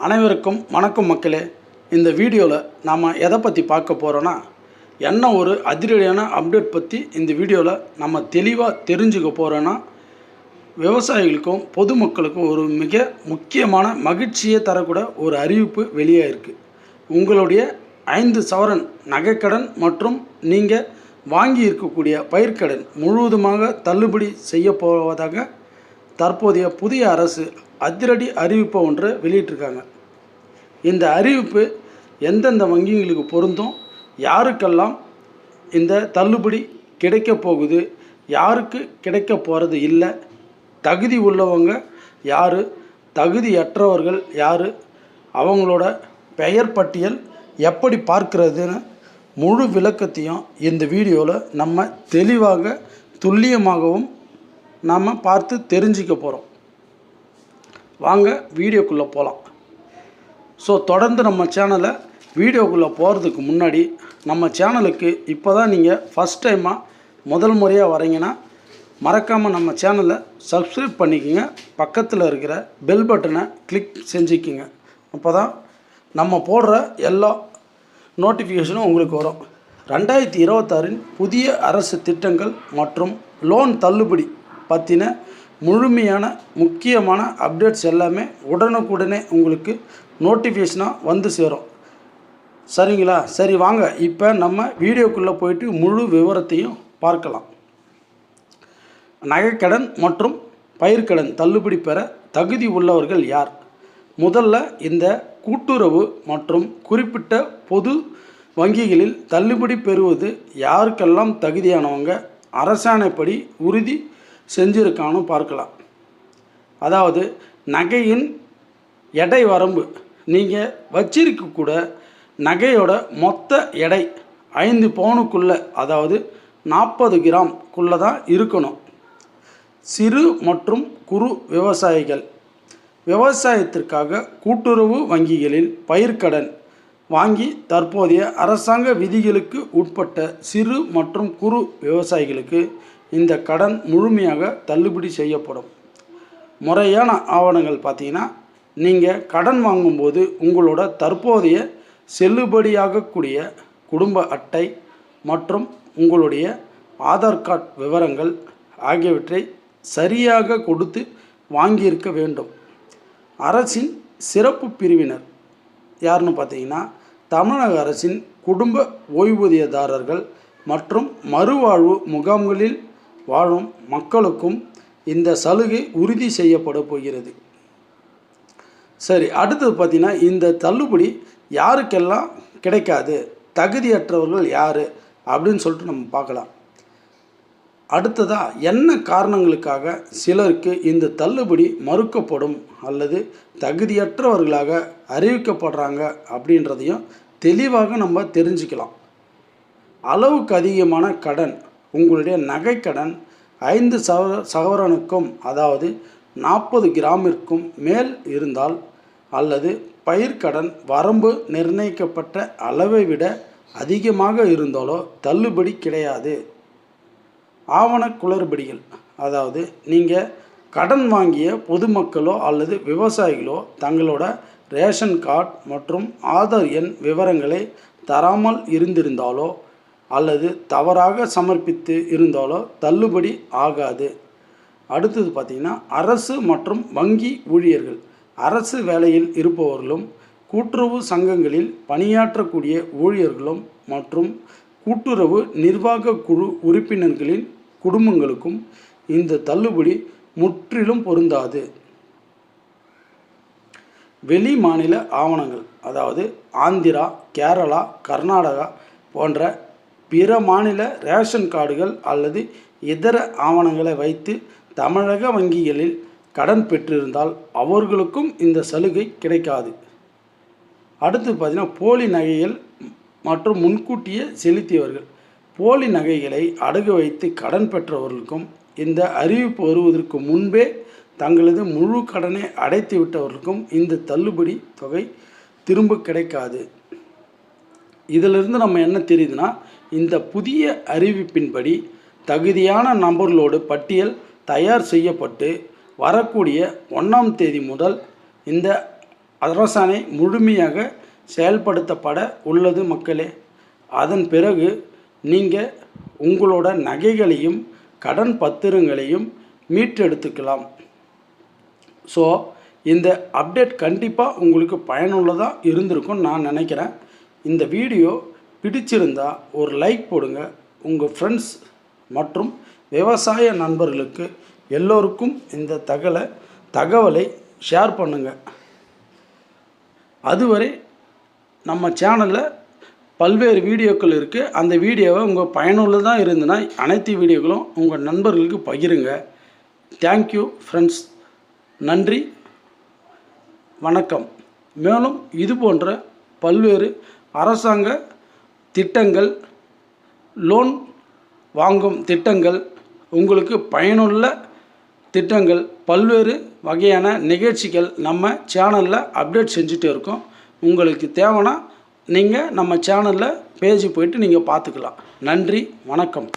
அனைவருக்கும் வணக்கம் மக்களே. இந்த வீடியோவில் நாம் எதை பற்றி பார்க்க போகிறோன்னா, என்ன ஒரு அதிரடியான அப்டேட் பற்றி இந்த வீடியோவில் நம்ம தெளிவாக தெரிஞ்சுக்க போகிறோன்னா, விவசாயிகளுக்கும் பொதுமக்களுக்கும் ஒரு மிக முக்கியமான மகிழ்ச்சியை தரக்கூட ஒரு அறிவிப்பு வெளியாக இருக்குது. உங்களுடைய 5 சவரன் நகைக்கடன் மற்றும் நீங்கள் வாங்கி இருக்கக்கூடிய பயிர்க்கடன் முழுவதுமாக தள்ளுபடி செய்ய போவதாக தற்போதைய புதிய அரசு அதிரடி அறிவிப்பை ஒன்று வெளியிட்டிருக்காங்க. இந்த அறிவிப்பு எந்தெந்த வங்கிகளுக்கு பொருந்தும், யாருக்கெல்லாம் இந்த தள்ளுபடி கிடைக்க போகுது, யாருக்கு கிடைக்க போகிறது இல்லை, தகுதி உள்ளவங்க யார், தகுதியற்றவர்கள் யார், அவங்களோட பெயர் பட்டியல் எப்படி பார்க்கிறதுன்னு முழு விளக்கத்தையும் இந்த வீடியோவில் நம்ம தெளிவாக துல்லியமாகவும் நாம் பார்த்து தெரிஞ்சிக்க போகிறோம். வாங்க வீடியோக்குள்ளே போகலாம். ஸோ தொடர்ந்து நம்ம சேனலை வீடியோக்குள்ளே போகிறதுக்கு முன்னாடி, நம்ம சேனலுக்கு இப்போ தான் நீங்கள் ஃபஸ்ட் டைமாக முதல் முறையாக வரீங்கன்னா மறக்காமல் நம்ம சேனலை சப்ஸ்கிரைப் பண்ணிக்கோங்க. பக்கத்தில் இருக்கிற பெல் பட்டனை கிளிக் செஞ்சுக்கிங்க. அப்போ தான் நம்ம போடுற எல்லா நோட்டிஃபிகேஷனும் உங்களுக்கு வரும். 2026 புதிய அரசு திட்டங்கள் மற்றும் லோன் தள்ளுபடி பற்றின முழுமையான முக்கியமான அப்டேட்ஸ் எல்லாமே உடனுக்குடனே உங்களுக்கு நோட்டிஃபிகேஷனாக வந்து சேரும். சரிங்களா? சரி, வாங்க இப்போ நம்ம வீடியோக்குள்ளே போயிட்டு முழு விவரத்தையும் பார்க்கலாம். நகைக்கடன் மற்றும் பயிர்க்கடன் தள்ளுபடி பெற தகுதி உள்ளவர்கள் யார்? முதல்ல இந்த கூட்டுறவு மற்றும் குறிப்பிட்ட பொது வங்கிகளில் தள்ளுபடி பெறுவது யாருக்கெல்லாம் தகுதியானவங்க அரசாணைப்படி உறுதி செஞ்சுருக்கான்னு பார்க்கலாம். அதாவது நகையின் எடை வரம்பு, நீங்கள் வச்சிருக்கக்கூட நகையோட மொத்த எடை 5 பவுனுக்குள்ளே, அதாவது 40 கிராம்குள்ளே தான் இருக்கணும். சிறு மற்றும் குறு விவசாயிகள், விவசாயத்திற்காக கூட்டுறவு வங்கிகளில் பயிர்க்கடன் வாங்கி தற்போதைய அரசாங்க விதிகளுக்கு உட்பட்ட சிறு மற்றும் குறு விவசாயிகளுக்கு இந்த கடன் முழுமையாக தள்ளுபடி செய்யப்படும். முறையான ஆவணங்கள் பார்த்தீங்கன்னா, நீங்கள் கடன் வாங்கும்போது உங்களோட தற்போதைய செல்லுபடியாகக்கூடிய குடும்ப அட்டை மற்றும் உங்களுடைய ஆதார் கார்டு விவரங்கள் ஆகியவற்றை சரியாக கொடுத்து வாங்கியிருக்க வேண்டும். அரசின் சிறப்பு பிரிவினர் யாருன்னு பார்த்தீங்கன்னா, தமிழக அரசின் குடும்ப ஓய்வூதியதாரர்கள் மற்றும் மறுவாழ்வு முகாம்களில் வாழும் மக்களுக்கும் இந்த சலுகை உறுதி செய்யப்பட போகிறது. சரி, அடுத்தது பார்த்திங்கன்னா, இந்த தள்ளுபடி யாருக்கெல்லாம் கிடைக்காது, தகுதியற்றவர்கள் யார் அப்படின்னு சொல்லிட்டு நம்ம பார்க்கலாம். அடுத்ததாக என்ன காரணங்களுக்காக சிலருக்கு இந்த தள்ளுபடி மறுக்கப்படும் அல்லது தகுதியற்றவர்களாக அறிவிக்கப்படுறாங்க அப்படின்றதையும் தெளிவாக நம்ம தெரிஞ்சுக்கலாம். அளவுக்கு அதிகமான கடன், உங்களுடைய நகைக்கடன் 5 சவரனுக்கும் அதாவது 40 கிராமிற்கும் மேல் இருந்தால் அல்லது பயிர்க்கடன் வரம்பு நிர்ணயிக்கப்பட்ட அளவை விட அதிகமாக இருந்தாலோ தள்ளுபடி கிடையாது. ஆவண குளறுபடிகள், அதாவது நீங்கள் கடன் வாங்கிய பொதுமக்களோ அல்லது விவசாயிகளோ தங்களோட ரேஷன் கார்டு மற்றும் ஆதார் எண் விவரங்களை தராமல் இருந்திருந்தாலோ அல்லது தவறாக சமர்ப்பித்து இருந்தாலோ தள்ளுபடி ஆகாது. அடுத்தது பார்த்திங்கன்னா, அரசு மற்றும் வங்கி ஊழியர்கள், அரசு வேலையில் இருப்பவர்களும் கூட்டுறவு சங்கங்களில் பணியாற்றக்கூடிய ஊழியர்களும் மற்றும் கூட்டுறவு நிர்வாக குழு உறுப்பினர்களின் குடும்பங்களுக்கும் இந்த தள்ளுபடி முற்றிலும் பொருந்தாது. வெளி மாநில ஆவணங்கள், அதாவது ஆந்திரா, கேரளா, கர்நாடகா போன்ற பிற மாநில ரேஷன் கார்டுகள் அல்லது இதர ஆவணங்களை வைத்து தமிழக வங்கிகளில் கடன் பெற்றிருந்தால் அவர்களுக்கும் இந்த சலுகை கிடைக்காது. அடுத்து பார்த்திங்கன்னா, போலி நகைகள் மற்றும் முன்கூட்டியே செலுத்தியவர்கள், போலி நகைகளை அடகு வைத்து கடன் பெற்றவர்களுக்கும் இந்த அறிவிப்பு வருவதற்கு முன்பே தங்களது முழு கடனை அடைத்து விட்டவர்களுக்கும் இந்த தள்ளுபடி தொகை திரும்ப கிடைக்காது. இதிலிருந்து நம்ம என்ன தெரியுதுன்னா, இந்த புதிய அறிவிப்பின்படி தகுதியான நபர்களோடு பட்டியல் தயார் செய்யப்பட்டு வரக்கூடிய 1ஆம் தேதி முதல் இந்த அரசாணை முழுமையாக செயல்படுத்தப்பட உள்ளது மக்களே. அதன் பிறகு நீங்கள் உங்களோட நகைகளையும் கடன் பத்திரங்களையும் மீட்டெடுத்துக்கலாம். ஸோ இந்த அப்டேட் கண்டிப்பாக உங்களுக்கு பயனுள்ளதாக இருந்திருக்கும்னு நான் நினைக்கிறேன். இந்த வீடியோ பிடிச்சிருந்தா ஒரு லைக் போடுங்க. உங்கள் ஃப்ரெண்ட்ஸ் மற்றும் விவசாய நண்பர்களுக்கு எல்லோருக்கும் இந்த தகவலை ஷேர் பண்ணுங்கள். அதுவரை நம்ம சேனலில் பல்வேறு வீடியோக்கள் இருக்குது. அந்த வீடியோவை உங்கள் பயனுள்ளதாக இருந்ததுன்னா அனைத்து வீடியோக்களும் உங்கள் நண்பர்களுக்கு பகிருங்க. Thank you friends. நன்றி, வணக்கம். மேலும் இது போன்ற பல்வேறு அரசாங்க திட்டங்கள், லோன் வாங்கும் திட்டங்கள், உங்களுக்கு பயனுள்ள திட்டங்கள், பல்வேறு வகையான நிகழ்ச்சிகள் நம்ம சேனலில் அப்டேட் செஞ்சுட்டு இருக்கோம். உங்களுக்கு தேவைன்னா நீங்கள் நம்ம சேனலில் பேஜ் போய்ட்டு நீங்கள் பார்த்துக்கலாம். நன்றி, வணக்கம்.